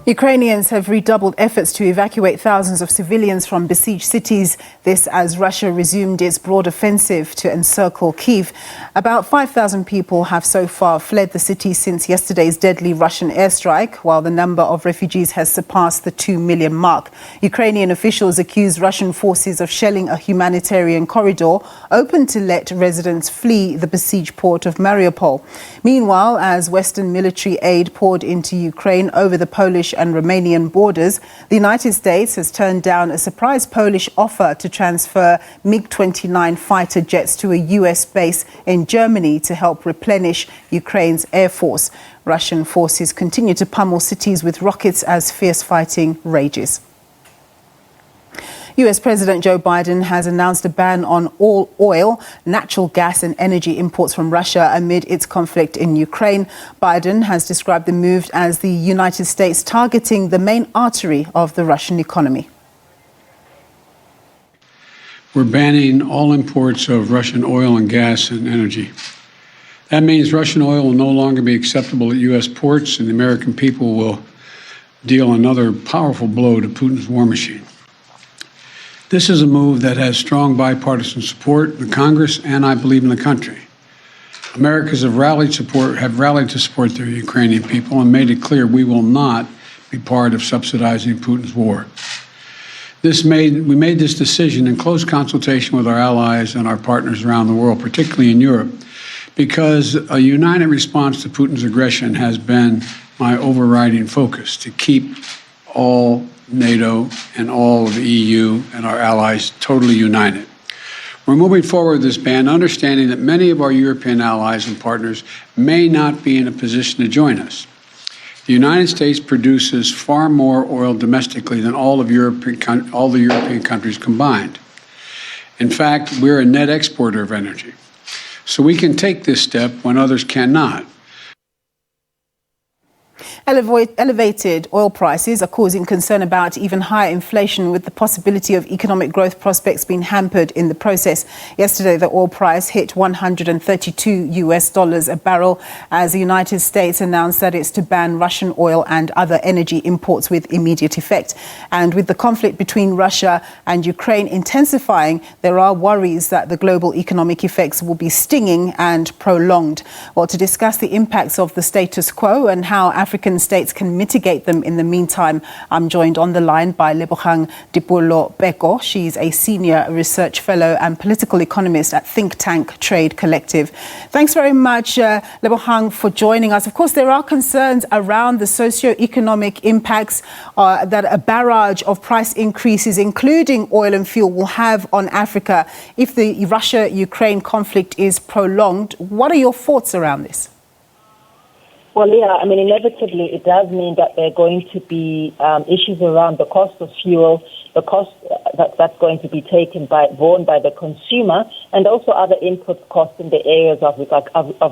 Ukrainians have redoubled efforts to evacuate thousands of civilians from besieged cities. This as Russia resumed its broad offensive to encircle Kyiv. About 5,000 people have so far fled the city since yesterday's deadly Russian airstrike, while the number of refugees has surpassed the 2 million mark. Ukrainian officials accuse Russian forces of shelling a humanitarian corridor open to let residents flee the besieged port of Mariupol. Meanwhile, as Western military aid poured into Ukraine over the Polish and Romanian borders, the United States has turned down a surprise Polish offer to transfer MiG-29 fighter jets to a US base in Germany to help replenish Ukraine's air force. Russian forces continue to pummel cities with rockets as fierce fighting rages. US President Joe Biden has announced a ban on all oil, natural gas and energy imports from Russia amid its conflict in Ukraine. Biden has described the move as the United States targeting the main artery of the Russian economy. We're banning all imports of Russian oil and gas and energy. That means Russian oil will no longer be acceptable at U.S. ports, and the American people will deal another powerful blow to Putin's war machine. This is a move that has strong bipartisan support in the Congress and, I believe, in the country. Americans have rallied to support their Ukrainian people and made it clear we will not be part of subsidizing Putin's war. We made this decision in close consultation with our allies and our partners around the world, particularly in Europe, because a united response to Putin's aggression has been my overriding focus, to keep all NATO and all of the EU and our allies totally united. We're moving forward with this ban, understanding that many of our European allies and partners may not be in a position to join us. The United States produces far more oil domestically than all the European countries combined. In fact, we're a net exporter of energy. So we can take this step when others cannot. Elevated oil prices are causing concern about even higher inflation, with the possibility of economic growth prospects being hampered in the process. Yesterday, the oil price hit $132 a barrel as the United States announced that it's to ban Russian oil and other energy imports with immediate effect. And with the conflict between Russia and Ukraine intensifying, there are worries that the global economic effects will be stinging and prolonged. Well, to discuss the impacts of the status quo and how African states can mitigate them in the meantime, I'm joined on the line by Lebohang Liepollo Pheko. She's a senior research fellow and political economist at think tank Trade Collective. Thanks very much, Lebohang, for joining us. Of course, there are concerns around the socio-economic impacts that a barrage of price increases, including oil and fuel, will have on Africa if the Russia-Ukraine conflict is prolonged. What are your thoughts around this? Well, yeah, I mean, inevitably, it does mean that there are going to be issues around the cost of fuel, the cost that's going to be borne by the consumer, and also other input costs in the areas of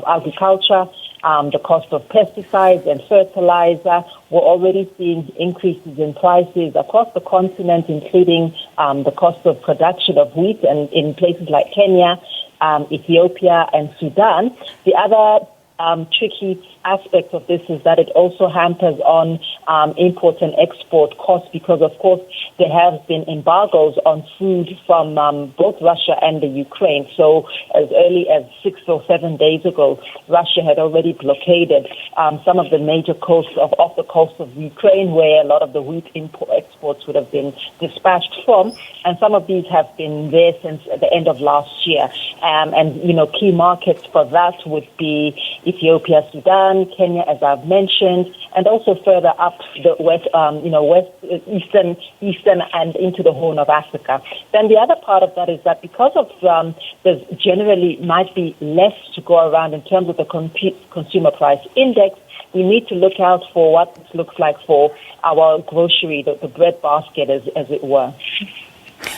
agriculture, the cost of pesticides and fertilizer. We're already seeing increases in prices across the continent, including the cost of production of wheat and in places like Kenya, Ethiopia, and Sudan. The other tricky aspect of this is that it also hampers on import and export costs because, of course, there have been embargoes on food from both Russia and the Ukraine. So as early as 6 or 7 days ago, Russia had already blockaded some of the major coasts off the coast of Ukraine, where a lot of the wheat exports would have been dispatched from. And some of these have been there since the end of last year. And, key markets for that would be Ethiopia, Sudan, Kenya, as I've mentioned, and also further up the eastern and into the Horn of Africa. Then the other part of that is that because of there generally might be less to go around in terms of the consumer price index, we need to look out for what it looks like for our grocery, the bread basket, as it were.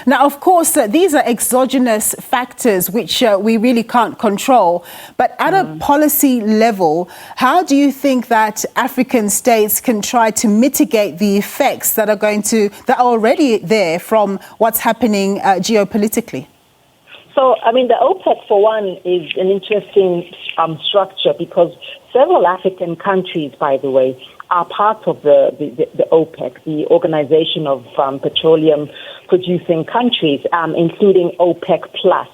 Now, of course, these are exogenous factors which we really can't control. But at a policy level, how do you think that African states can try to mitigate the effects that are already there from what's happening geopolitically? So, I mean, the OPEC, for one, is an interesting structure because several African countries, by the way, are part of the OPEC, the Organization of Petroleum Producing Countries, including OPEC Plus.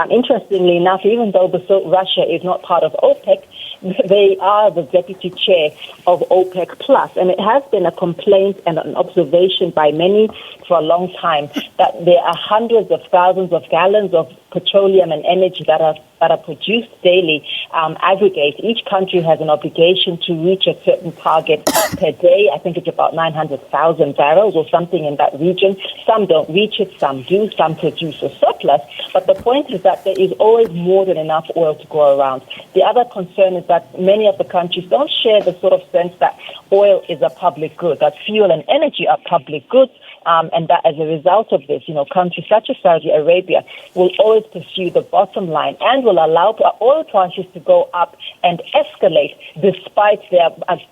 Interestingly enough, even though Russia is not part of OPEC, they are the deputy chair of OPEC Plus, and it has been a complaint and an observation by many for a long time that there are hundreds of thousands of gallons of petroleum and energy that are produced daily, aggregate. Each country has an obligation to reach a certain target per day. I think it's about 900,000 barrels or something in that region. Some don't reach it, some do, some produce a surplus. But the point is that there is always more than enough oil to go around. The other concern is that many of the countries don't share the sort of sense that oil is a public good, that fuel and energy are public goods. And that as a result of this, countries such as Saudi Arabia will always pursue the bottom line and will allow oil prices to go up and escalate despite their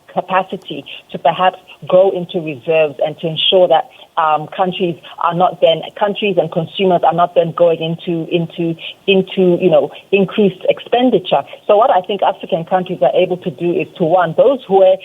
capacity to perhaps go into reserves and to ensure that countries and consumers are not then going into increased expenditure. So what I think African countries are able to do is to, one, those where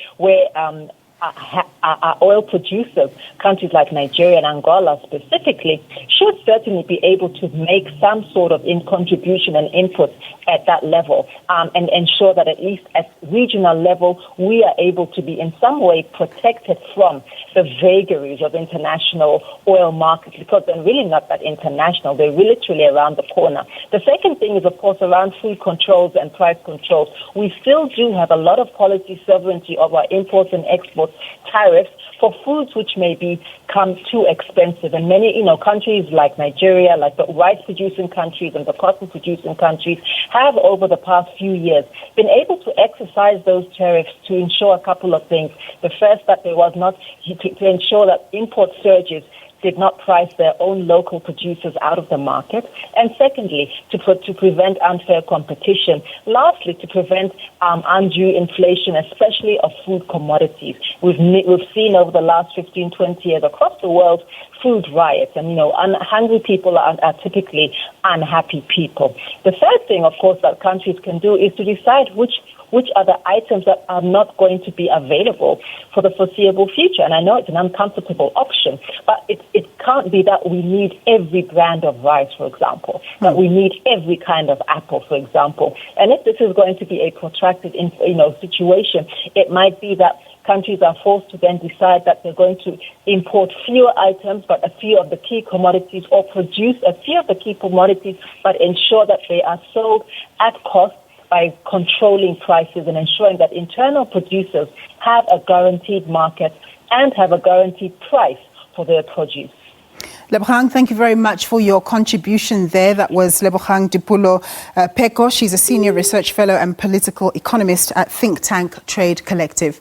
are oil producers, countries like Nigeria and Angola specifically, should certainly be able to make some sort of contribution and input at that level, and ensure that at least at regional level we are able to be in some way protected from the vagaries of international oil markets, because they're really not that international. They're literally around the corner. The second thing is, of course, around food controls and price controls. We still do have a lot of policy sovereignty of our imports and exports tariffs for foods which may become too expensive. And many, countries like Nigeria, like the rice-producing countries and the cotton-producing countries, have over the past few years been able to exercise those tariffs to ensure a couple of things. The first, that there was not, to ensure that import surges did not price their own local producers out of the market. And secondly, to prevent unfair competition. Lastly, to prevent undue inflation, especially of food commodities. We've seen over the last 15, 20 years across the world food riots, and hungry people are typically unhappy people. The third thing, of course, that countries can do is to decide which are the items that are not going to be available for the foreseeable future. And I know it's an uncomfortable option, but it can't be that we need every brand of rice, for example, that we need every kind of apple, for example. And if this is going to be a protracted situation, it might be that countries are forced to then decide that they're going to import fewer items, but a few of the key commodities, or produce a few of the key commodities, but ensure that they are sold at cost by controlling prices and ensuring that internal producers have a guaranteed market and have a guaranteed price for their produce. Lebohang, thank you very much for your contribution there. That was Lebohang Liepollo Pheko. She's a senior research fellow and political economist at think tank Trade Collective.